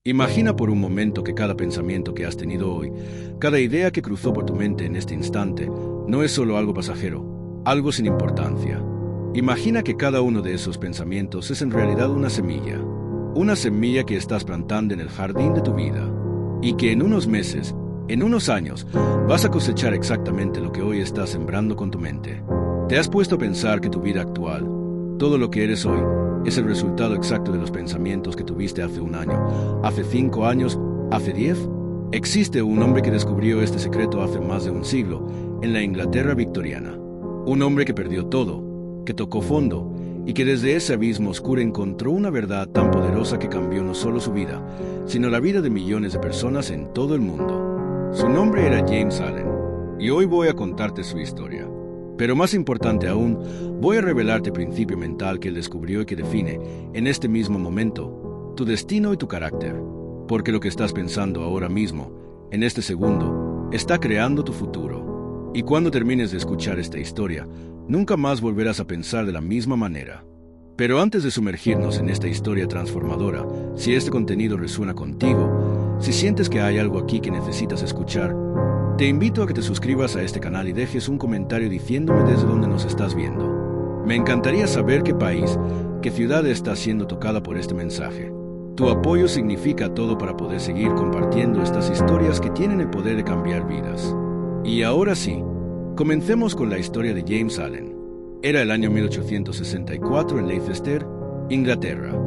Imagina por un momento que cada pensamiento que has tenido hoy, cada idea que cruzó por tu mente en este instante, no es solo algo pasajero, algo sin importancia. Imagina que cada uno de esos pensamientos es en realidad una semilla que estás plantando en el jardín de tu vida, y que en unos meses, en unos años, vas a cosechar exactamente lo que hoy estás sembrando con tu mente. ¿Te has puesto a pensar que tu vida actual, todo lo que eres hoy, es el resultado exacto de los pensamientos que tuviste hace un año, hace 5 años, hace 10? Existe un hombre que descubrió este secreto hace más de un siglo, en la Inglaterra victoriana. Un hombre que perdió todo, que tocó fondo, y que desde ese abismo oscuro encontró una verdad tan poderosa que cambió no solo su vida, sino la vida de millones de personas en todo el mundo. Su nombre era James Allen, y hoy voy a contarte su historia. Pero más importante aún, voy a revelarte el principio mental que él descubrió y que define, en este mismo momento, tu destino y tu carácter. Porque lo que estás pensando ahora mismo, en este segundo, está creando tu futuro. Y cuando termines de escuchar esta historia, nunca más volverás a pensar de la misma manera. Pero antes de sumergirnos en esta historia transformadora, si este contenido resuena contigo, si sientes que hay algo aquí que necesitas escuchar, te invito a que te suscribas a este canal y dejes un comentario diciéndome desde dónde nos estás viendo. Me encantaría saber qué país, qué ciudad está siendo tocada por este mensaje. Tu apoyo significa todo para poder seguir compartiendo estas historias que tienen el poder de cambiar vidas. Y ahora sí, comencemos con la historia de James Allen. Era el año 1864 en Leicester, Inglaterra.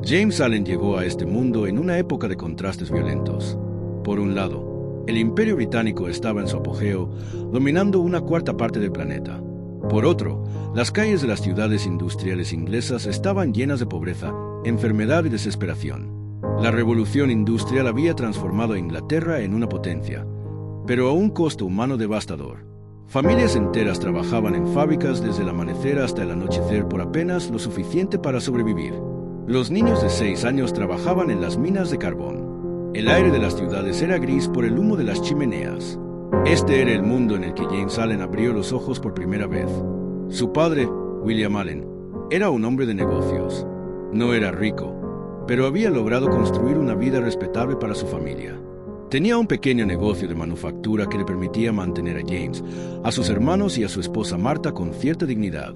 James Allen llegó a este mundo en una época de contrastes violentos. Por un lado, el Imperio Británico estaba en su apogeo, dominando una cuarta parte del planeta. Por otro, las calles de las ciudades industriales inglesas estaban llenas de pobreza, enfermedad y desesperación. La revolución industrial había transformado a Inglaterra en una potencia, pero a un costo humano devastador. Familias enteras trabajaban en fábricas desde el amanecer hasta el anochecer por apenas lo suficiente para sobrevivir. Los niños de 6 años trabajaban en las minas de carbón. El aire de las ciudades era gris por el humo de las chimeneas. Este era el mundo en el que James Allen abrió los ojos por primera vez. Su padre, William Allen, era un hombre de negocios. No era rico, pero había logrado construir una vida respetable para su familia. Tenía un pequeño negocio de manufactura que le permitía mantener a James, a sus hermanos y a su esposa Marta con cierta dignidad.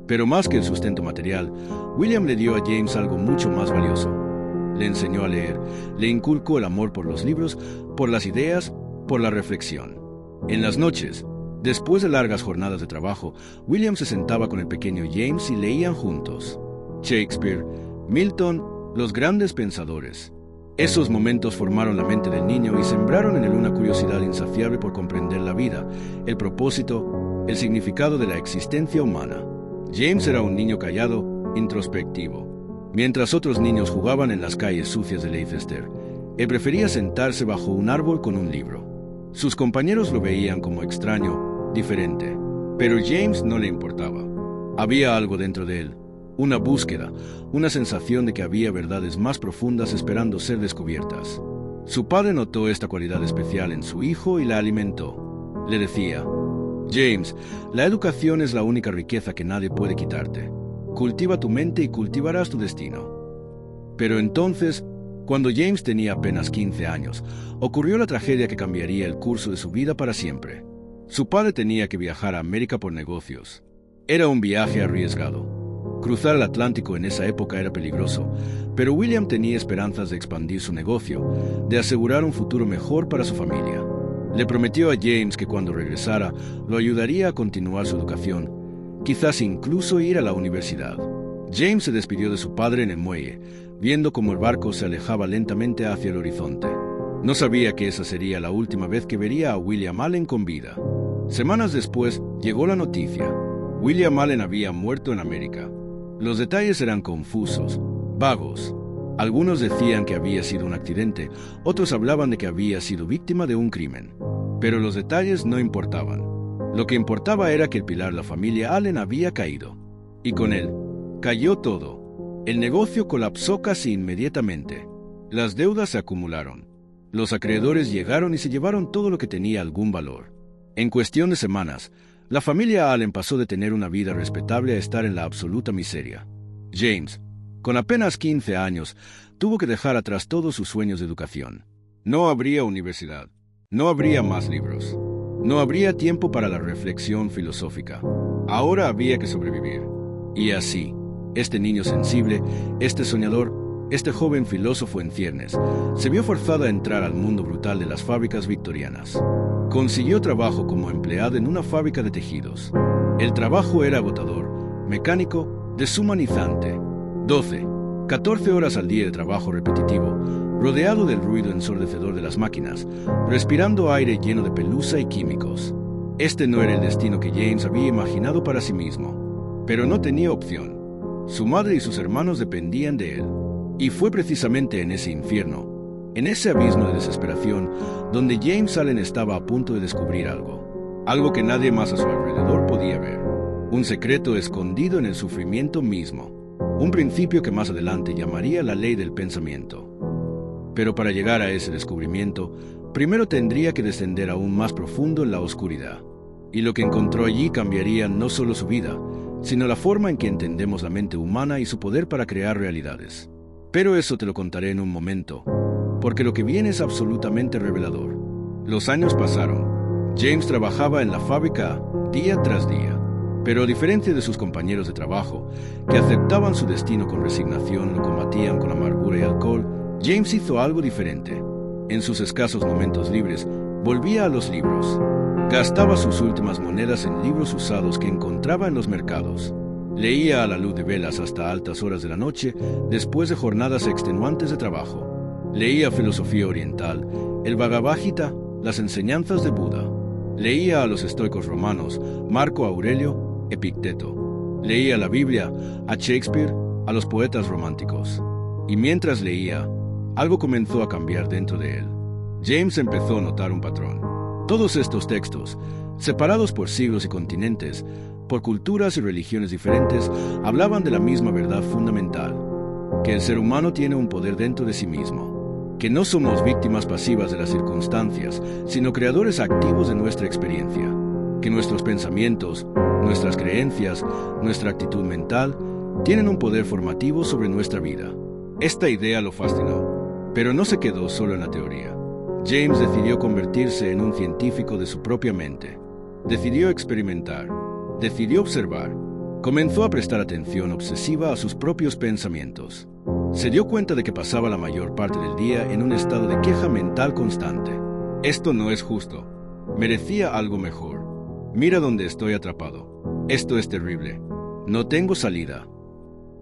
Pero más que el sustento material, William le dio a James algo mucho más valioso. Le enseñó a leer, le inculcó el amor por los libros, por las ideas, por la reflexión. En las noches, después de largas jornadas de trabajo, William se sentaba con el pequeño James y leían juntos. Shakespeare, Milton, los grandes pensadores. Esos momentos formaron la mente del niño y sembraron en él una curiosidad insaciable por comprender la vida, el propósito, el significado de la existencia humana. James era un niño callado, introspectivo. Mientras otros niños jugaban en las calles sucias de Leicester, él prefería sentarse bajo un árbol con un libro. Sus compañeros lo veían como extraño, diferente, pero James no le importaba. Había algo dentro de él, una búsqueda, una sensación de que había verdades más profundas esperando ser descubiertas. Su padre notó esta cualidad especial en su hijo y la alimentó. Le decía: James, la educación es la única riqueza que nadie puede quitarte. Cultiva tu mente y cultivarás tu destino. Pero entonces, cuando James tenía apenas 15 años, ocurrió la tragedia que cambiaría el curso de su vida para siempre. Su padre tenía que viajar a América por negocios. Era un viaje arriesgado. Cruzar el Atlántico en esa época era peligroso, pero William tenía esperanzas de expandir su negocio, de asegurar un futuro mejor para su familia. Le prometió a James que cuando regresara, lo ayudaría a continuar su educación, quizás incluso ir a la universidad. James se despidió de su padre en el muelle, viendo cómo el barco se alejaba lentamente hacia el horizonte. No sabía que esa sería la última vez que vería a William Allen con vida. Semanas después llegó la noticia. William Allen había muerto en América. Los detalles eran confusos, vagos. Algunos decían que había sido un accidente, otros hablaban de que había sido víctima de un crimen. Pero los detalles no importaban. Lo que importaba era que el pilar de la familia Allen había caído. Y con él, cayó todo. El negocio colapsó casi inmediatamente. Las deudas se acumularon. Los acreedores llegaron y se llevaron todo lo que tenía algún valor. En cuestión de semanas, la familia Allen pasó de tener una vida respetable a estar en la absoluta miseria. James, Con apenas 15 años, tuvo que dejar atrás todos sus sueños de educación. No habría universidad, no habría más libros, no habría tiempo para la reflexión filosófica. Ahora había que sobrevivir. Y así, este niño sensible, este soñador, este joven filósofo en ciernes, se vio forzado a entrar al mundo brutal de las fábricas victorianas. Consiguió trabajo como empleado en una fábrica de tejidos. El trabajo era agotador, mecánico, deshumanizante. 12, 14 horas al día de trabajo repetitivo, rodeado del ruido ensordecedor de las máquinas, respirando aire lleno de pelusa y químicos. Este no era el destino que James había imaginado para sí mismo, pero no tenía opción. Su madre y sus hermanos dependían de él. Y fue precisamente en ese infierno, en ese abismo de desesperación, donde James Allen estaba a punto de descubrir algo que nadie más a su alrededor podía ver. Un secreto escondido en el sufrimiento mismo, un principio que más adelante llamaría la ley del pensamiento. Pero para llegar a ese descubrimiento, primero tendría que descender aún más profundo en la oscuridad. Y lo que encontró allí cambiaría no solo su vida, sino la forma en que entendemos la mente humana y su poder para crear realidades. Pero eso te lo contaré en un momento, porque lo que viene es absolutamente revelador. Los años pasaron. James trabajaba en la fábrica día tras día, pero a diferencia de sus compañeros de trabajo, que aceptaban su destino con resignación, lo combatían con amargura y alcohol, James hizo algo diferente. En sus escasos momentos libres, volvía a los libros. Gastaba sus últimas monedas en libros usados que encontraba en los mercados. Leía a la luz de velas hasta altas horas de la noche, después de jornadas extenuantes de trabajo. Leía filosofía oriental, el Bhagavad Gita, las enseñanzas de Buda. Leía a los estoicos romanos, Marco Aurelio, Epicteto. Leía la Biblia, a Shakespeare, a los poetas románticos. Y mientras leía, algo comenzó a cambiar dentro de él. James empezó a notar un patrón. Todos estos textos, separados por siglos y continentes, por culturas y religiones diferentes, hablaban de la misma verdad fundamental, que el ser humano tiene un poder dentro de sí mismo, que no somos víctimas pasivas de las circunstancias, sino creadores activos de nuestra experiencia, que nuestros pensamientos, nuestras creencias, nuestra actitud mental, tienen un poder formativo sobre nuestra vida. Esta idea lo fascinó, pero no se quedó solo en la teoría. James decidió convertirse en un científico de su propia mente. Decidió experimentar. Decidió observar. Comenzó a prestar atención obsesiva a sus propios pensamientos. Se dio cuenta de que pasaba la mayor parte del día en un estado de queja mental constante. Esto no es justo. Merecía algo mejor. Mira dónde estoy atrapado. Esto es terrible. No tengo salida.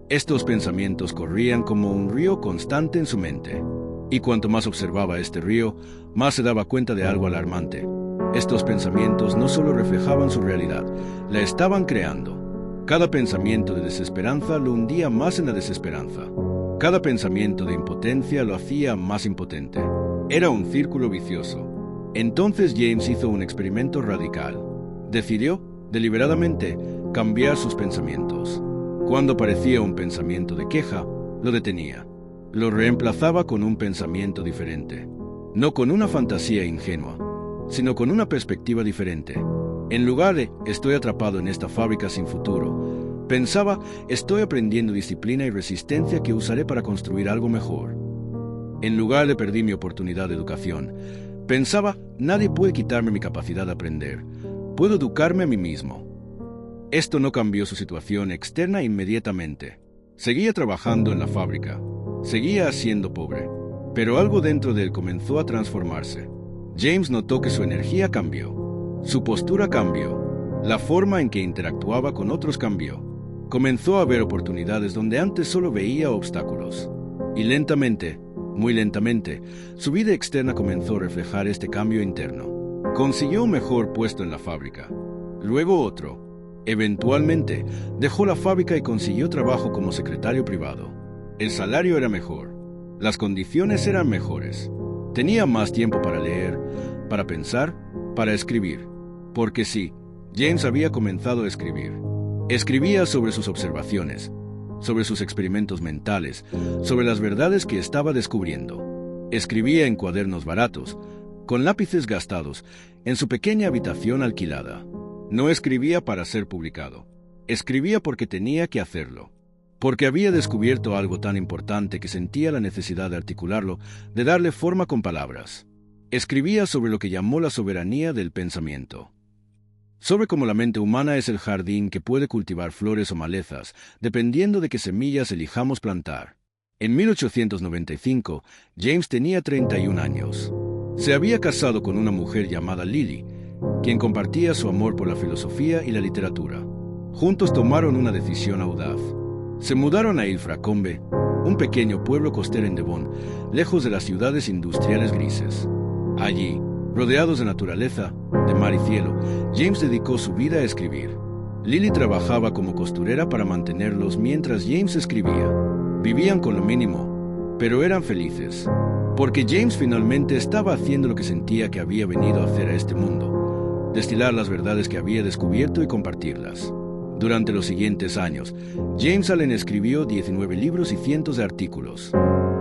Estos pensamientos corrían como un río constante en su mente. Y cuanto más observaba este río, más se daba cuenta de algo alarmante. Estos pensamientos no solo reflejaban su realidad, la estaban creando. Cada pensamiento de desesperanza lo hundía más en la desesperanza. Cada pensamiento de impotencia lo hacía más impotente. Era un círculo vicioso. Entonces James hizo un experimento radical. Decidió, deliberadamente, cambiar sus pensamientos. Cuando aparecía un pensamiento de queja, lo detenía. Lo reemplazaba con un pensamiento diferente. No con una fantasía ingenua, sino con una perspectiva diferente. En lugar de «estoy atrapado en esta fábrica sin futuro», pensaba «estoy aprendiendo disciplina y resistencia que usaré para construir algo mejor». En lugar de «perdí mi oportunidad de educación», pensaba «nadie puede quitarme mi capacidad de aprender, puedo educarme a mí mismo». Esto no cambió su situación externa inmediatamente. Seguía trabajando en la fábrica. Seguía siendo pobre, pero algo dentro de él comenzó a transformarse. James notó que su energía cambió, su postura cambió, la forma en que interactuaba con otros cambió. Comenzó a ver oportunidades donde antes solo veía obstáculos. Y lentamente, muy lentamente, su vida externa comenzó a reflejar este cambio interno. Consiguió un mejor puesto en la fábrica, luego otro. Eventualmente, dejó la fábrica y consiguió trabajo como secretario privado. El salario era mejor, las condiciones eran mejores. Tenía más tiempo para leer, para pensar, para escribir. Porque sí, James había comenzado a escribir. Escribía sobre sus observaciones, sobre sus experimentos mentales, sobre las verdades que estaba descubriendo. Escribía en cuadernos baratos, con lápices gastados, en su pequeña habitación alquilada. No escribía para ser publicado. Escribía porque tenía que hacerlo. porque había descubierto algo tan importante que sentía la necesidad de articularlo, de darle forma con palabras. Escribía sobre lo que llamó la soberanía del pensamiento. Sobre cómo la mente humana es el jardín que puede cultivar flores o malezas, dependiendo de qué semillas elijamos plantar. En 1895, James tenía 31 años. Se había casado con una mujer llamada Lily, quien compartía su amor por la filosofía y la literatura. Juntos tomaron una decisión audaz. Se mudaron a Ilfracombe, un pequeño pueblo costero en Devon, lejos de las ciudades industriales grises. Allí, rodeados de naturaleza, de mar y cielo, James dedicó su vida a escribir. Lily trabajaba como costurera para mantenerlos mientras James escribía. Vivían con lo mínimo, pero eran felices, porque James finalmente estaba haciendo lo que sentía que había venido a hacer a este mundo: destilar las verdades que había descubierto y compartirlas. Durante los siguientes años, James Allen escribió 19 libros y cientos de artículos.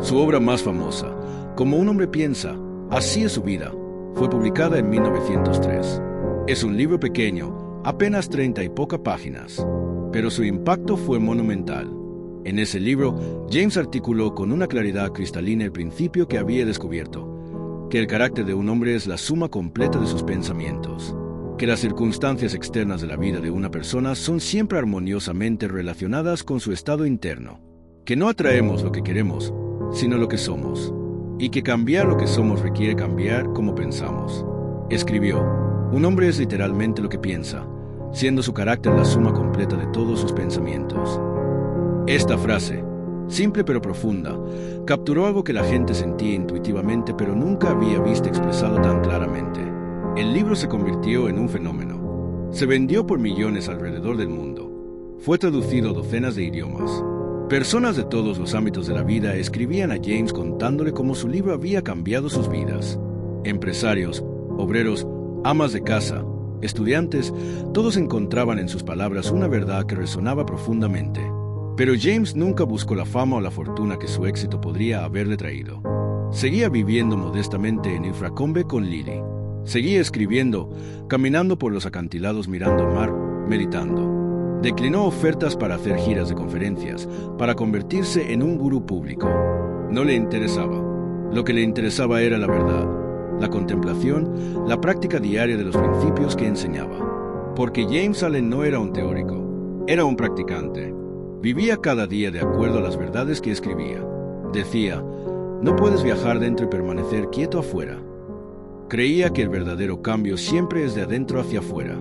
Su obra más famosa, Como un hombre piensa, así es su vida, fue publicada en 1903. Es un libro pequeño, apenas 30 y pocas páginas, pero su impacto fue monumental. En ese libro, James articuló con una claridad cristalina el principio que había descubierto: que el carácter de un hombre es la suma completa de sus pensamientos, que las circunstancias externas de la vida de una persona son siempre armoniosamente relacionadas con su estado interno, que no atraemos lo que queremos, sino lo que somos, y que cambiar lo que somos requiere cambiar cómo pensamos. Escribió: un hombre es literalmente lo que piensa, siendo su carácter la suma completa de todos sus pensamientos. Esta frase, simple pero profunda, capturó algo que la gente sentía intuitivamente pero nunca había visto expresado tan claramente. El libro se convirtió en un fenómeno. Se vendió por millones alrededor del mundo. Fue traducido a docenas de idiomas. Personas de todos los ámbitos de la vida escribían a James contándole cómo su libro había cambiado sus vidas. Empresarios, obreros, amas de casa, estudiantes, todos encontraban en sus palabras una verdad que resonaba profundamente. Pero James nunca buscó la fama o la fortuna que su éxito podría haberle traído. Seguía viviendo modestamente en Ilfracombe con Lily. Seguía escribiendo, caminando por los acantilados mirando al mar, meditando. Declinó ofertas para hacer giras de conferencias, para convertirse en un gurú público. No le interesaba. Lo que le interesaba era la verdad, la contemplación, la práctica diaria de los principios que enseñaba. Porque James Allen no era un teórico, era un practicante. Vivía cada día de acuerdo a las verdades que escribía. Decía: no puedes viajar dentro y permanecer quieto afuera. Creía que el verdadero cambio siempre es de adentro hacia afuera,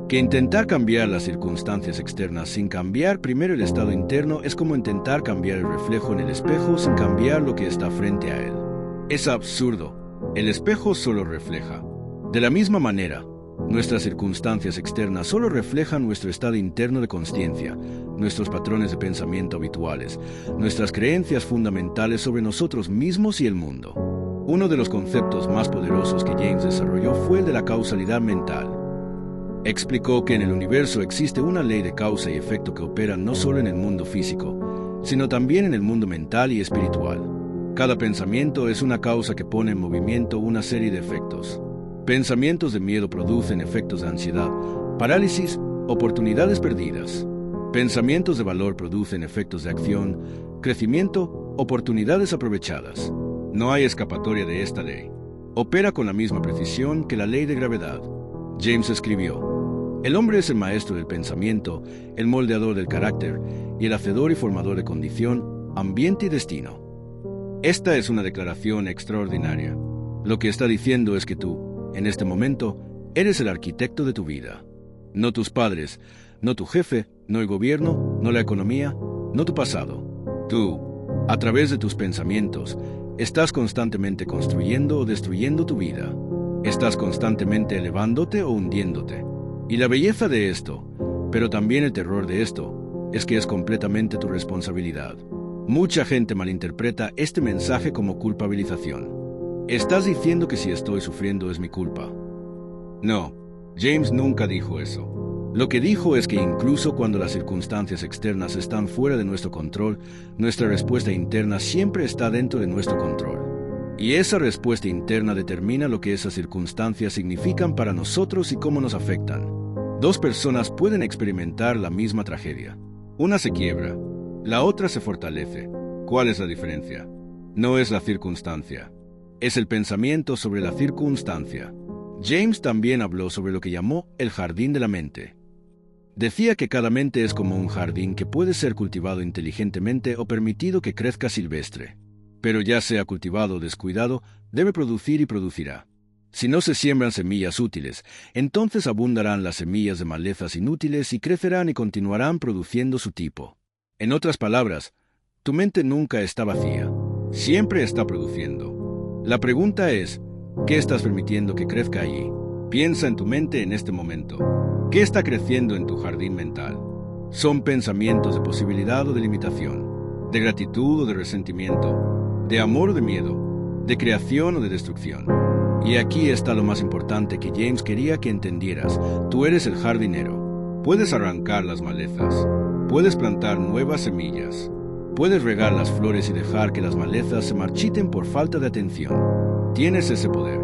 que intentar cambiar las circunstancias externas sin cambiar primero el estado interno es como intentar cambiar el reflejo en el espejo sin cambiar lo que está frente a él. Es absurdo. El espejo solo refleja. De la misma manera, nuestras circunstancias externas solo reflejan nuestro estado interno de consciencia, nuestros patrones de pensamiento habituales, nuestras creencias fundamentales sobre nosotros mismos y el mundo. Uno de los conceptos más poderosos que James desarrolló fue el de la causalidad mental. Explicó que en el universo existe una ley de causa y efecto que opera no solo en el mundo físico, sino también en el mundo mental y espiritual. Cada pensamiento es una causa que pone en movimiento una serie de efectos. Pensamientos de miedo producen efectos de ansiedad, parálisis, oportunidades perdidas. Pensamientos de valor producen efectos de acción, crecimiento, oportunidades aprovechadas. No hay escapatoria de esta ley. Opera con la misma precisión que la ley de gravedad. James escribió: el hombre es el maestro del pensamiento, el moldeador del carácter y el hacedor y formador de condición, ambiente y destino. Esta es una declaración extraordinaria. Lo que está diciendo es que tú, en este momento, eres el arquitecto de tu vida. No tus padres, no tu jefe, no el gobierno, no la economía, no tu pasado. Tú, a través de tus pensamientos, estás constantemente construyendo o destruyendo tu vida. Estás constantemente elevándote o hundiéndote. Y la belleza de esto, pero también el terror de esto, es que es completamente tu responsabilidad. Mucha gente malinterpreta este mensaje como culpabilización. Estás diciendo que si estoy sufriendo es mi culpa. No, James nunca dijo eso. Lo que dijo es que incluso cuando las circunstancias externas están fuera de nuestro control, nuestra respuesta interna siempre está dentro de nuestro control. Y esa respuesta interna determina lo que esas circunstancias significan para nosotros y cómo nos afectan. Dos personas pueden experimentar la misma tragedia. Una se quiebra, La otra se fortalece. ¿Cuál es la diferencia? No es la circunstancia. Es el pensamiento sobre la circunstancia. James también habló sobre lo que llamó el jardín de la mente. Decía que cada mente es como un jardín que puede ser cultivado inteligentemente o permitido que crezca silvestre. Pero ya sea cultivado o descuidado, debe producir y producirá. Si no se siembran semillas útiles, entonces abundarán las semillas de malezas inútiles y crecerán y continuarán produciendo su tipo. En otras palabras, tu mente nunca está vacía, siempre está produciendo. La pregunta es, ¿qué estás permitiendo que crezca allí? Piensa en tu mente en este momento. ¿Qué está creciendo en tu jardín mental? ¿Son pensamientos de posibilidad o de limitación? ¿De gratitud o de resentimiento? ¿De amor o de miedo? ¿De creación o de destrucción? Y aquí está lo más importante que James quería que entendieras. Tú eres el jardinero. Puedes arrancar las malezas. Puedes plantar nuevas semillas. Puedes regar las flores y dejar que las malezas se marchiten por falta de atención. Tienes ese poder.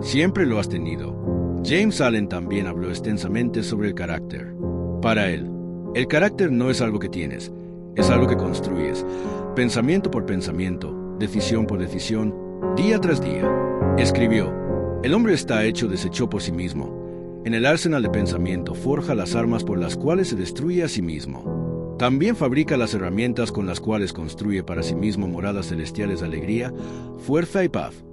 Siempre lo has tenido. James Allen también habló extensamente sobre el carácter. Para él, el carácter no es algo que tienes, es algo que construyes, pensamiento por pensamiento, decisión por decisión, día tras día. Escribió, el hombre está deshecho por sí mismo. En el arsenal de pensamiento forja las armas por las cuales se destruye a sí mismo. También fabrica las herramientas con las cuales construye para sí mismo moradas celestiales de alegría, fuerza y paz.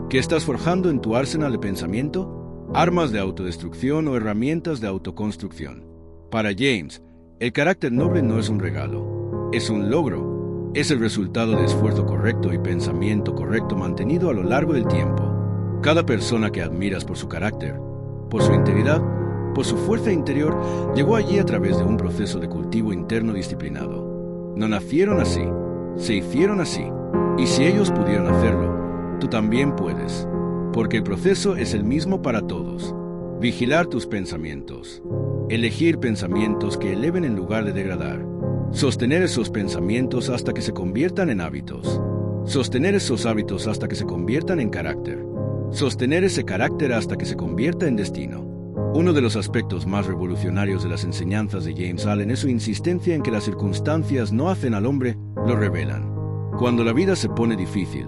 ¿Qué estás forjando en tu arsenal de pensamiento? Armas de autodestrucción o herramientas de autoconstrucción. Para James, el carácter noble no es un regalo, es un logro. Es el resultado de esfuerzo correcto y pensamiento correcto mantenido a lo largo del tiempo. Cada persona que admiras por su carácter, por su integridad, por su fuerza interior, llegó allí a través de un proceso de cultivo interno disciplinado. No nacieron así, se hicieron así. Y si ellos pudieron hacerlo, tú también puedes. Porque el proceso es el mismo para todos. Vigilar tus pensamientos. Elegir pensamientos que eleven en lugar de degradar. Sostener esos pensamientos hasta que se conviertan en hábitos. Sostener esos hábitos hasta que se conviertan en carácter. Sostener ese carácter hasta que se convierta en destino. Uno de los aspectos más revolucionarios de las enseñanzas de James Allen es su insistencia en que las circunstancias no hacen al hombre, lo revelan. Cuando la vida se pone difícil,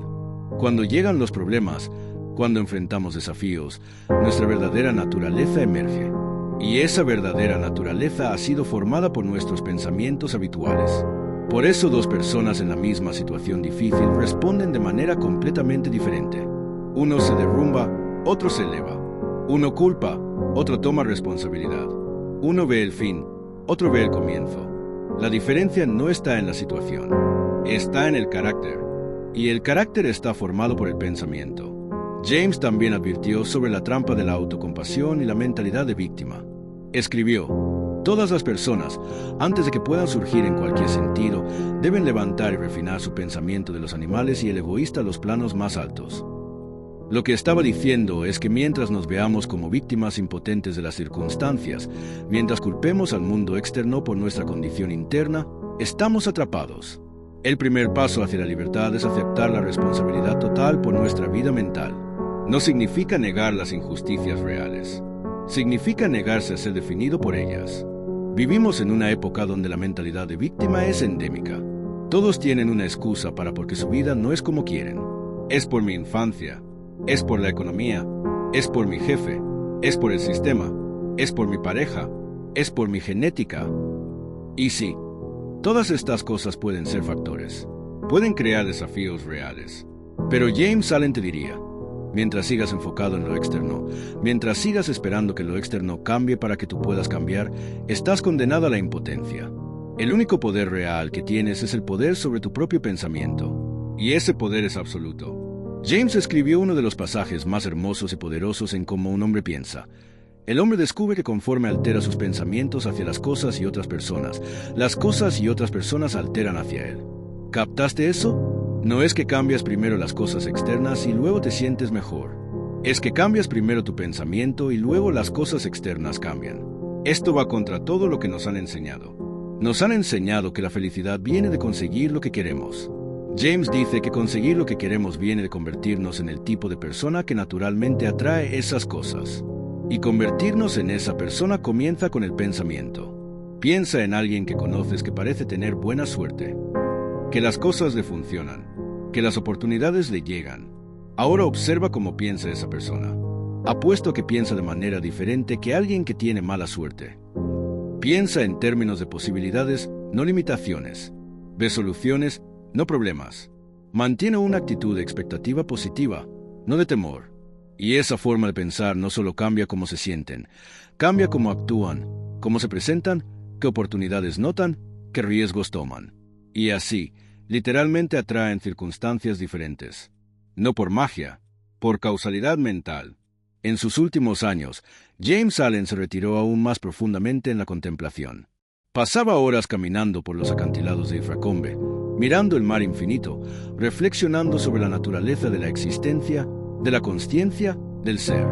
cuando llegan los problemas, cuando enfrentamos desafíos, nuestra verdadera naturaleza emerge. Y esa verdadera naturaleza ha sido formada por nuestros pensamientos habituales. Por eso dos personas en la misma situación difícil responden de manera completamente diferente. Uno se derrumba, otro se eleva. Uno culpa, otro toma responsabilidad. Uno ve el fin, otro ve el comienzo. La diferencia no está en la situación, está en el carácter. Y el carácter está formado por el pensamiento. James también advirtió sobre la trampa de la autocompasión y la mentalidad de víctima. Escribió, todas las personas, antes de que puedan surgir en cualquier sentido, deben levantar y refinar su pensamiento de los animales y el egoísta a los planos más altos. Lo que estaba diciendo es que mientras nos veamos como víctimas impotentes de las circunstancias, mientras culpemos al mundo externo por nuestra condición interna, estamos atrapados. El primer paso hacia la libertad es aceptar la responsabilidad total por nuestra vida mental. No significa negar las injusticias reales. Significa negarse a ser definido por ellas. Vivimos en una época donde la mentalidad de víctima es endémica. Todos tienen una excusa para porque su vida no es como quieren. Es por mi infancia, es por la economía, es por mi jefe, es por el sistema, es por mi pareja, es por mi genética. Y sí, todas estas cosas pueden ser factores. Pueden crear desafíos reales. Pero James Allen te diría, mientras sigas enfocado en lo externo, mientras sigas esperando que lo externo cambie para que tú puedas cambiar, estás condenado a la impotencia. El único poder real que tienes es el poder sobre tu propio pensamiento. Y ese poder es absoluto. James escribió uno de los pasajes más hermosos y poderosos en cómo un hombre piensa. El hombre descubre que conforme altera sus pensamientos hacia las cosas y otras personas, las cosas y otras personas alteran hacia él. ¿Captaste eso? No es que cambias primero las cosas externas y luego te sientes mejor. Es que cambias primero tu pensamiento y luego las cosas externas cambian. Esto va contra todo lo que nos han enseñado. Nos han enseñado que la felicidad viene de conseguir lo que queremos. James dice que conseguir lo que queremos viene de convertirnos en el tipo de persona que naturalmente atrae esas cosas. Y convertirnos en esa persona comienza con el pensamiento. Piensa en alguien que conoces que parece tener buena suerte, que las cosas le funcionan, que las oportunidades le llegan. Ahora observa cómo piensa esa persona. Apuesto que piensa de manera diferente que alguien que tiene mala suerte. Piensa en términos de posibilidades, no limitaciones. Ve soluciones, no problemas. Mantiene una actitud de expectativa positiva, no de temor. Y esa forma de pensar no solo cambia cómo se sienten, cambia cómo actúan, cómo se presentan, qué oportunidades notan, qué riesgos toman. Y así, literalmente atraen circunstancias diferentes. No por magia, por causalidad mental. En sus últimos años, James Allen se retiró aún más profundamente en la contemplación. Pasaba horas caminando por los acantilados de Ilfracombe, mirando el mar infinito, reflexionando sobre la naturaleza de la existencia, de la consciencia, del ser.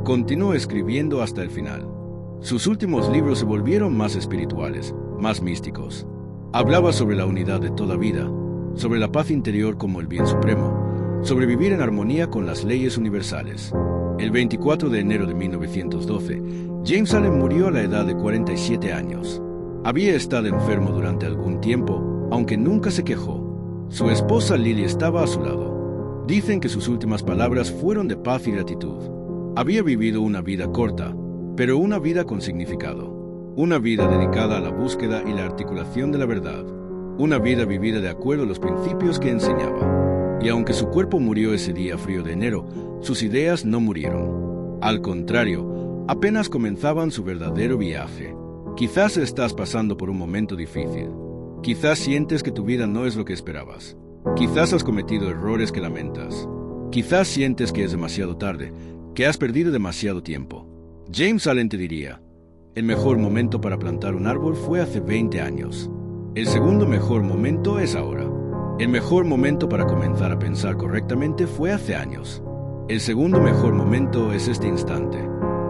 Continuó escribiendo hasta el final. Sus últimos libros se volvieron más espirituales, más místicos. Hablaba sobre la unidad de toda vida, sobre la paz interior como el bien supremo, sobre vivir en armonía con las leyes universales. El 24 de enero de 1912, James Allen murió a la edad de 47 años. Había estado enfermo durante algún tiempo, aunque nunca se quejó. Su esposa Lily estaba a su lado. Dicen que sus últimas palabras fueron de paz y gratitud. Había vivido una vida corta, pero una vida con significado. Una vida dedicada a la búsqueda y la articulación de la verdad. Una vida vivida de acuerdo a los principios que enseñaba. Y aunque su cuerpo murió ese día frío de enero, sus ideas no murieron. Al contrario, apenas comenzaban su verdadero viaje. Quizás estás pasando por un momento difícil. Quizás sientes que tu vida no es lo que esperabas. Quizás has cometido errores que lamentas. Quizás sientes que es demasiado tarde, que has perdido demasiado tiempo. James Allen te diría, el mejor momento para plantar un árbol fue hace 20 años. El segundo mejor momento es ahora. El mejor momento para comenzar a pensar correctamente fue hace años. El segundo mejor momento es este instante.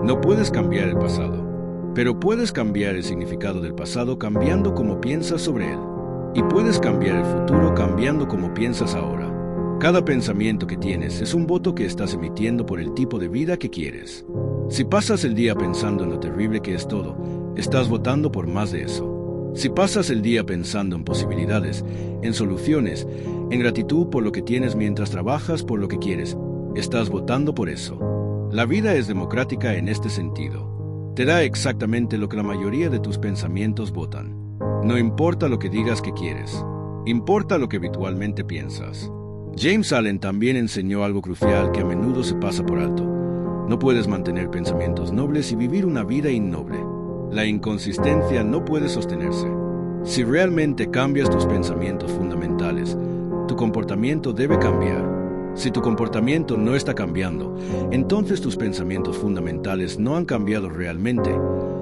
No puedes cambiar el pasado, pero puedes cambiar el significado del pasado cambiando cómo piensas sobre él. Y puedes cambiar el futuro cambiando cómo piensas ahora. Cada pensamiento que tienes es un voto que estás emitiendo por el tipo de vida que quieres. Si pasas el día pensando en lo terrible que es todo, estás votando por más de eso. Si pasas el día pensando en posibilidades, en soluciones, en gratitud por lo que tienes mientras trabajas por lo que quieres, estás votando por eso. La vida es democrática en este sentido. Te da exactamente lo que la mayoría de tus pensamientos votan. No importa lo que digas que quieres, importa lo que habitualmente piensas. James Allen también enseñó algo crucial que a menudo se pasa por alto. No puedes mantener pensamientos nobles y vivir una vida innoble. La inconsistencia no puede sostenerse. Si realmente cambias tus pensamientos fundamentales, tu comportamiento debe cambiar. Si tu comportamiento no está cambiando, entonces tus pensamientos fundamentales no han cambiado realmente.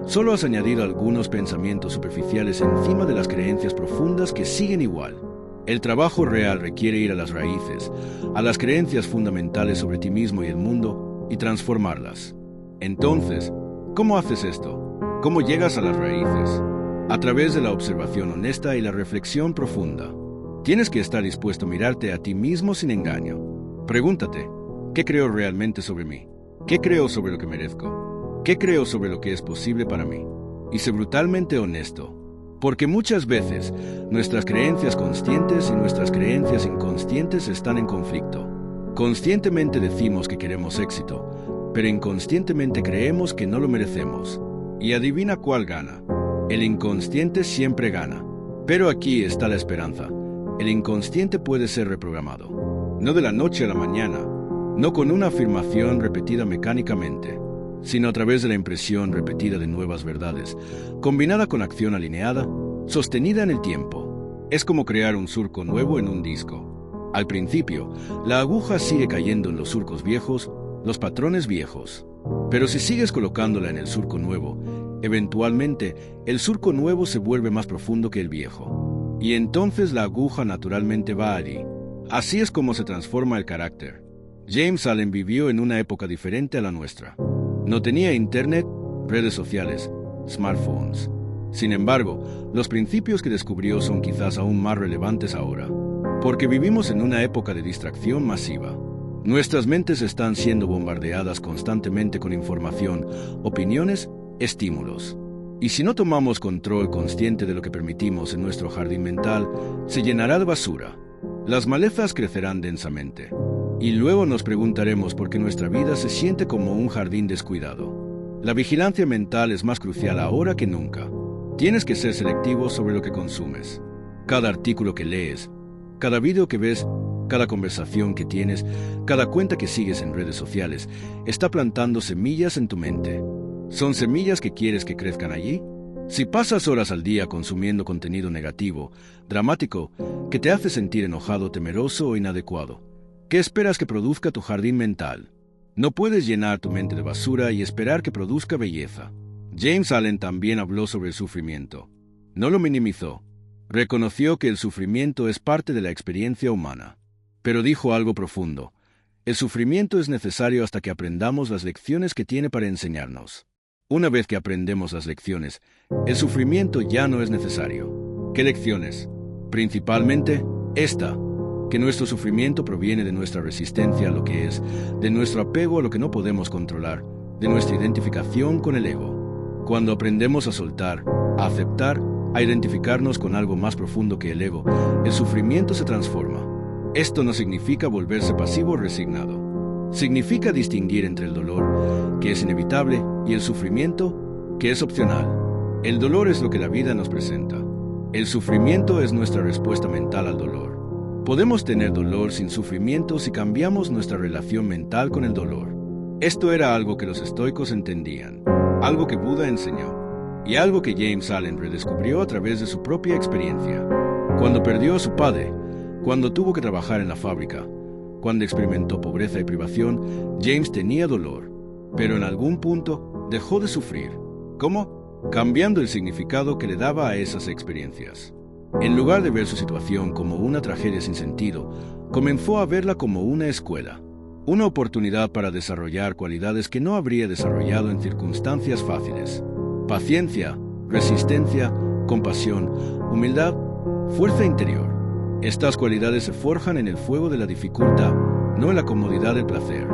Solo has añadido algunos pensamientos superficiales encima de las creencias profundas que siguen igual. El trabajo real requiere ir a las raíces, a las creencias fundamentales sobre ti mismo y el mundo, y transformarlas. Entonces, ¿cómo haces esto? ¿Cómo llegas a las raíces? A través de la observación honesta y la reflexión profunda. Tienes que estar dispuesto a mirarte a ti mismo sin engaño. Pregúntate, ¿qué creo realmente sobre mí? ¿Qué creo sobre lo que merezco? ¿Qué creo sobre lo que es posible para mí? Y sé brutalmente honesto. Porque muchas veces nuestras creencias conscientes y nuestras creencias inconscientes están en conflicto. Conscientemente decimos que queremos éxito, pero inconscientemente creemos que no lo merecemos. Y adivina cuál gana. El inconsciente siempre gana. Pero aquí está la esperanza. El inconsciente puede ser reprogramado. No de la noche a la mañana, no con una afirmación repetida mecánicamente, sino a través de la impresión repetida de nuevas verdades, combinada con acción alineada, sostenida en el tiempo. Es como crear un surco nuevo en un disco. Al principio, la aguja sigue cayendo en los surcos viejos, los patrones viejos. Pero si sigues colocándola en el surco nuevo, eventualmente el surco nuevo se vuelve más profundo que el viejo. Y entonces la aguja naturalmente va allí. Así es como se transforma el carácter. James Allen vivió en una época diferente a la nuestra. No tenía internet, redes sociales, smartphones. Sin embargo, los principios que descubrió son quizás aún más relevantes ahora, porque vivimos en una época de distracción masiva. Nuestras mentes están siendo bombardeadas constantemente con información, opiniones, estímulos. Y si no tomamos control consciente de lo que permitimos en nuestro jardín mental, se llenará de basura. Las malezas crecerán densamente. Y luego nos preguntaremos por qué nuestra vida se siente como un jardín descuidado. La vigilancia mental es más crucial ahora que nunca. Tienes que ser selectivo sobre lo que consumes. Cada artículo que lees, cada vídeo que ves, cada conversación que tienes, cada cuenta que sigues en redes sociales, está plantando semillas en tu mente. ¿Son semillas que quieres que crezcan allí? Si pasas horas al día consumiendo contenido negativo, dramático, que te hace sentir enojado, temeroso o inadecuado, ¿qué esperas que produzca tu jardín mental? No puedes llenar tu mente de basura y esperar que produzca belleza. James Allen también habló sobre el sufrimiento. No lo minimizó. Reconoció que el sufrimiento es parte de la experiencia humana. Pero dijo algo profundo. El sufrimiento es necesario hasta que aprendamos las lecciones que tiene para enseñarnos. Una vez que aprendemos las lecciones, el sufrimiento ya no es necesario. ¿Qué lecciones? Principalmente, esta, que nuestro sufrimiento proviene de nuestra resistencia a lo que es, de nuestro apego a lo que no podemos controlar, de nuestra identificación con el ego. Cuando aprendemos a soltar, a aceptar, a identificarnos con algo más profundo que el ego, el sufrimiento se transforma. Esto no significa volverse pasivo o resignado. Significa distinguir entre el dolor, que es inevitable, y el sufrimiento, que es opcional. El dolor es lo que la vida nos presenta. El sufrimiento es nuestra respuesta mental al dolor. Podemos tener dolor sin sufrimiento si cambiamos nuestra relación mental con el dolor. Esto era algo que los estoicos entendían, algo que Buda enseñó, y algo que James Allen redescubrió a través de su propia experiencia. Cuando perdió a su padre, cuando tuvo que trabajar en la fábrica, cuando experimentó pobreza y privación, James tenía dolor, pero en algún punto dejó de sufrir. ¿Cómo? Cambiando el significado que le daba a esas experiencias. En lugar de ver su situación como una tragedia sin sentido, comenzó a verla como una escuela, una oportunidad para desarrollar cualidades que no habría desarrollado en circunstancias fáciles. Paciencia, resistencia, compasión, humildad, fuerza interior. Estas cualidades se forjan en el fuego de la dificultad, no en la comodidad del placer.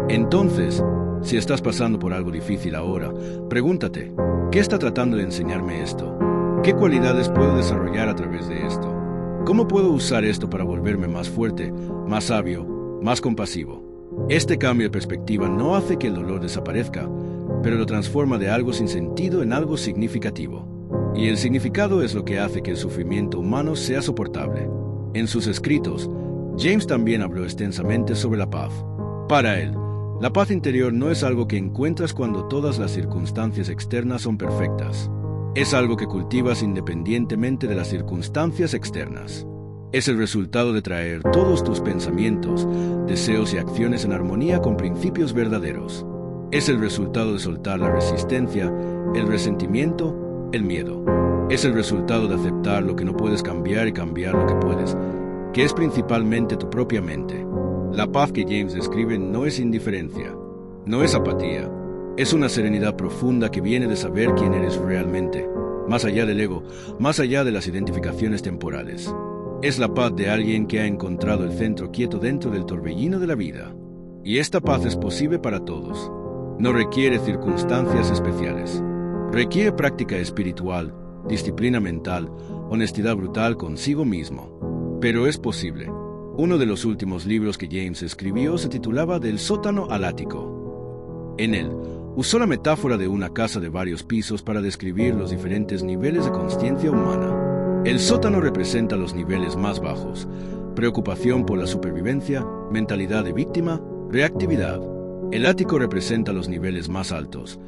Entonces, si estás pasando por algo difícil ahora, pregúntate, ¿qué está tratando de enseñarme esto? ¿Qué cualidades puedo desarrollar a través de esto? ¿Cómo puedo usar esto para volverme más fuerte, más sabio, más compasivo? Este cambio de perspectiva no hace que el dolor desaparezca, pero lo transforma de algo sin sentido en algo significativo. Y el significado es lo que hace que el sufrimiento humano sea soportable. En sus escritos, James también habló extensamente sobre la paz. Para él, la paz interior no es algo que encuentras cuando todas las circunstancias externas son perfectas. Es algo que cultivas independientemente de las circunstancias externas. Es el resultado de traer todos tus pensamientos, deseos y acciones en armonía con principios verdaderos. Es el resultado de soltar la resistencia, el resentimiento, el miedo. Es el resultado de aceptar lo que no puedes cambiar y cambiar lo que puedes, que es principalmente tu propia mente. La paz que James describe no es indiferencia, no es apatía. Es una serenidad profunda que viene de saber quién eres realmente, más allá del ego, más allá de las identificaciones temporales. Es la paz de alguien que ha encontrado el centro quieto dentro del torbellino de la vida. Y esta paz es posible para todos. No requiere circunstancias especiales. Requiere práctica espiritual, disciplina mental, honestidad brutal consigo mismo. Pero es posible. Uno de los últimos libros que James escribió se titulaba Del sótano al ático. En él, usó la metáfora de una casa de varios pisos para describir los diferentes niveles de consciencia humana. El sótano representa los niveles más bajos: preocupación por la supervivencia, mentalidad de víctima, reactividad. El ático representa los niveles más altos: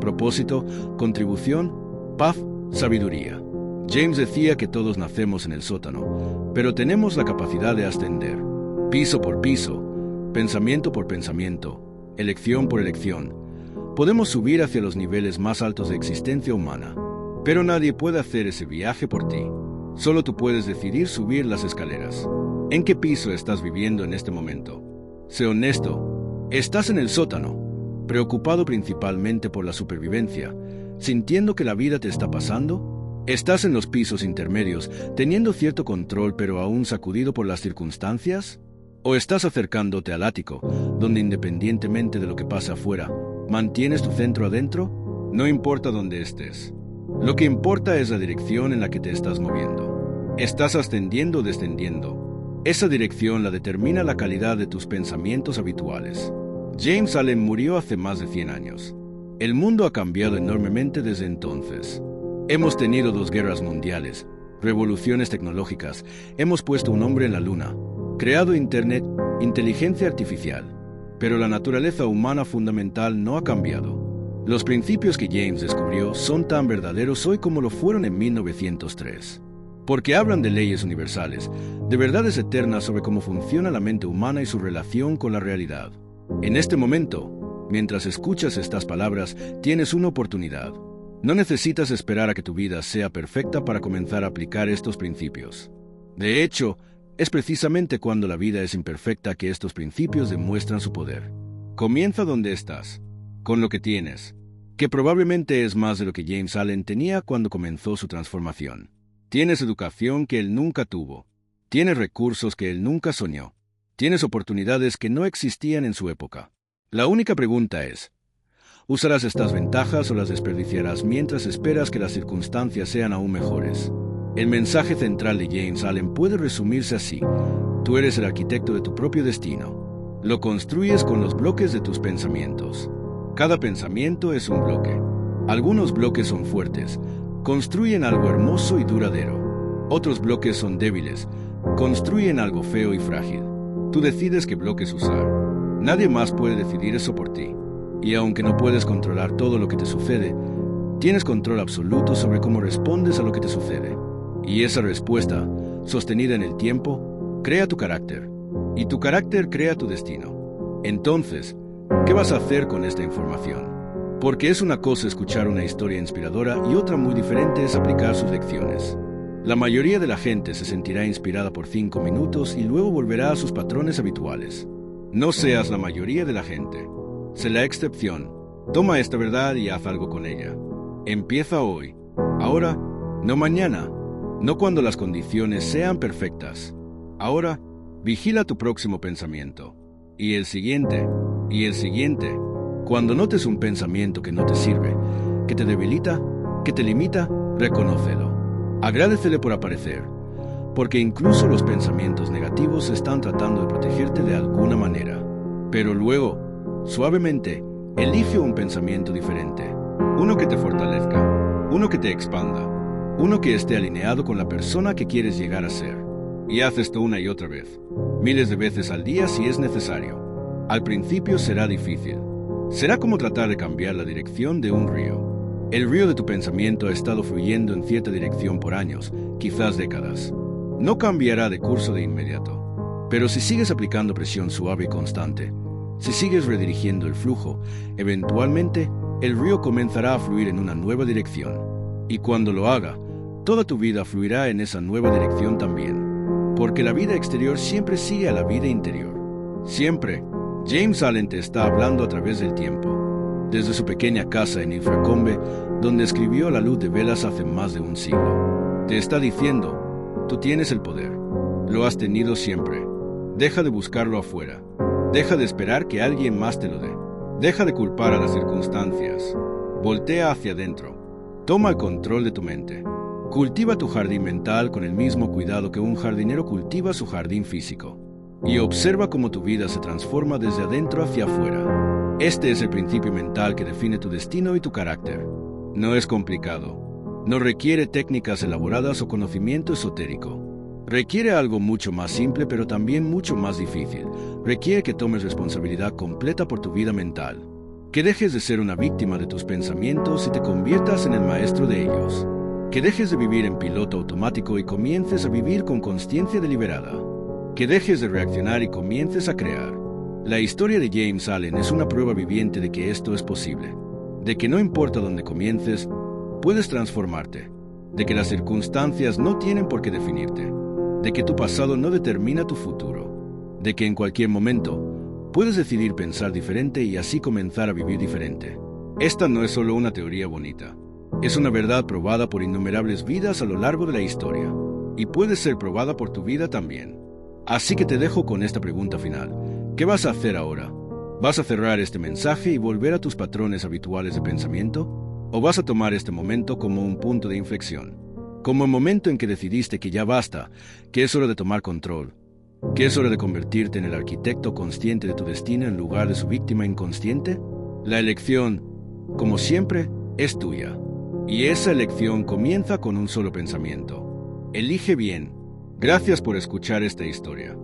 propósito, contribución, paz, sabiduría. James decía que todos nacemos en el sótano, pero tenemos la capacidad de ascender, piso por piso, pensamiento por pensamiento, elección por elección. Podemos subir hacia los niveles más altos de existencia humana, pero nadie puede hacer ese viaje por ti. Solo tú puedes decidir subir las escaleras. ¿En qué piso estás viviendo en este momento? Sé honesto. ¿Estás en el sótano, preocupado principalmente por la supervivencia, sintiendo que la vida te está pasando? ¿Estás en los pisos intermedios, teniendo cierto control pero aún sacudido por las circunstancias? ¿O estás acercándote al ático, donde independientemente de lo que pasa afuera, mantienes tu centro adentro? No importa dónde estés. Lo que importa es la dirección en la que te estás moviendo. ¿Estás ascendiendo o descendiendo? Esa dirección la determina la calidad de tus pensamientos habituales. James Allen murió hace más de 100 años. El mundo ha cambiado enormemente desde entonces. Hemos tenido 2 guerras mundiales, revoluciones tecnológicas, hemos puesto un hombre en la luna, creado Internet, inteligencia artificial. Pero la naturaleza humana fundamental no ha cambiado. Los principios que James descubrió son tan verdaderos hoy como lo fueron en 1903. Porque hablan de leyes universales, de verdades eternas sobre cómo funciona la mente humana y su relación con la realidad. En este momento, mientras escuchas estas palabras, tienes una oportunidad. No necesitas esperar a que tu vida sea perfecta para comenzar a aplicar estos principios. De hecho, es precisamente cuando la vida es imperfecta que estos principios demuestran su poder. Comienza donde estás, con lo que tienes, que probablemente es más de lo que James Allen tenía cuando comenzó su transformación. Tienes educación que él nunca tuvo. Tienes recursos que él nunca soñó. Tienes oportunidades que no existían en su época. La única pregunta es, ¿usarás estas ventajas o las desperdiciarás mientras esperas que las circunstancias sean aún mejores? El mensaje central de James Allen puede resumirse así: tú eres el arquitecto de tu propio destino. Lo construyes con los bloques de tus pensamientos. Cada pensamiento es un bloque. Algunos bloques son fuertes, construyen algo hermoso y duradero. Otros bloques son débiles, construyen algo feo y frágil. Tú decides qué bloques usar. Nadie más puede decidir eso por ti. Y aunque no puedes controlar todo lo que te sucede, tienes control absoluto sobre cómo respondes a lo que te sucede. Y esa respuesta, sostenida en el tiempo, crea tu carácter. Y tu carácter crea tu destino. Entonces, ¿qué vas a hacer con esta información? Porque es una cosa escuchar una historia inspiradora y otra muy diferente es aplicar sus lecciones. La mayoría de la gente se sentirá inspirada por 5 minutos y luego volverá a sus patrones habituales. No seas la mayoría de la gente. Sé la excepción. Toma esta verdad y haz algo con ella. Empieza hoy. Ahora, no mañana. No cuando las condiciones sean perfectas. Ahora, vigila tu próximo pensamiento. Y el siguiente. Y el siguiente. Cuando notes un pensamiento que no te sirve, que te debilita, que te limita, reconócelo. Agradécele por aparecer, porque incluso los pensamientos negativos están tratando de protegerte de alguna manera. Pero luego, suavemente, elige un pensamiento diferente. Uno que te fortalezca, uno que te expanda, uno que esté alineado con la persona que quieres llegar a ser. Y haz esto una y otra vez, miles de veces al día si es necesario. Al principio será difícil. Será como tratar de cambiar la dirección de un río. El río de tu pensamiento ha estado fluyendo en cierta dirección por años, quizás décadas. No cambiará de curso de inmediato. Pero si sigues aplicando presión suave y constante, si sigues redirigiendo el flujo, eventualmente el río comenzará a fluir en una nueva dirección. Y cuando lo haga, toda tu vida fluirá en esa nueva dirección también. Porque la vida exterior siempre sigue a la vida interior. Siempre. James Allen te está hablando a través del tiempo. Desde su pequeña casa en Ilfracombe, donde escribió La luz de velas hace más de un siglo. Te está diciendo, tú tienes el poder. Lo has tenido siempre. Deja de buscarlo afuera. Deja de esperar que alguien más te lo dé. Deja de culpar a las circunstancias. Voltea hacia adentro. Toma el control de tu mente. Cultiva tu jardín mental con el mismo cuidado que un jardinero cultiva su jardín físico. Y observa cómo tu vida se transforma desde adentro hacia afuera. Este es el principio mental que define tu destino y tu carácter. No es complicado. No requiere técnicas elaboradas o conocimiento esotérico. Requiere algo mucho más simple, pero también mucho más difícil. Requiere que tomes responsabilidad completa por tu vida mental. Que dejes de ser una víctima de tus pensamientos y te conviertas en el maestro de ellos. Que dejes de vivir en piloto automático y comiences a vivir con consciencia deliberada. Que dejes de reaccionar y comiences a crear. La historia de James Allen es una prueba viviente de que esto es posible. De que no importa dónde comiences, puedes transformarte. De que las circunstancias no tienen por qué definirte. De que tu pasado no determina tu futuro. De que en cualquier momento puedes decidir pensar diferente y así comenzar a vivir diferente. Esta no es solo una teoría bonita. Es una verdad probada por innumerables vidas a lo largo de la historia. Y puede ser probada por tu vida también. Así que te dejo con esta pregunta final. ¿Qué vas a hacer ahora? ¿Vas a cerrar este mensaje y volver a tus patrones habituales de pensamiento? ¿O vas a tomar este momento como un punto de inflexión? Como el momento en que decidiste que ya basta, que es hora de tomar control, que es hora de convertirte en el arquitecto consciente de tu destino en lugar de su víctima inconsciente? La elección, como siempre, es tuya. Y esa elección comienza con un solo pensamiento. Elige bien. Gracias por escuchar esta historia.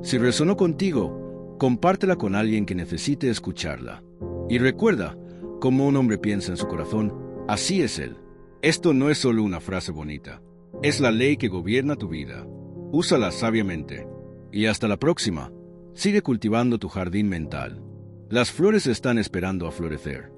Si resonó contigo, compártela con alguien que necesite escucharla. Y recuerda, como un hombre piensa en su corazón, así es él. Esto no es solo una frase bonita. Es la ley que gobierna tu vida. Úsala sabiamente. Y hasta la próxima. Sigue cultivando tu jardín mental. Las flores están esperando a florecer.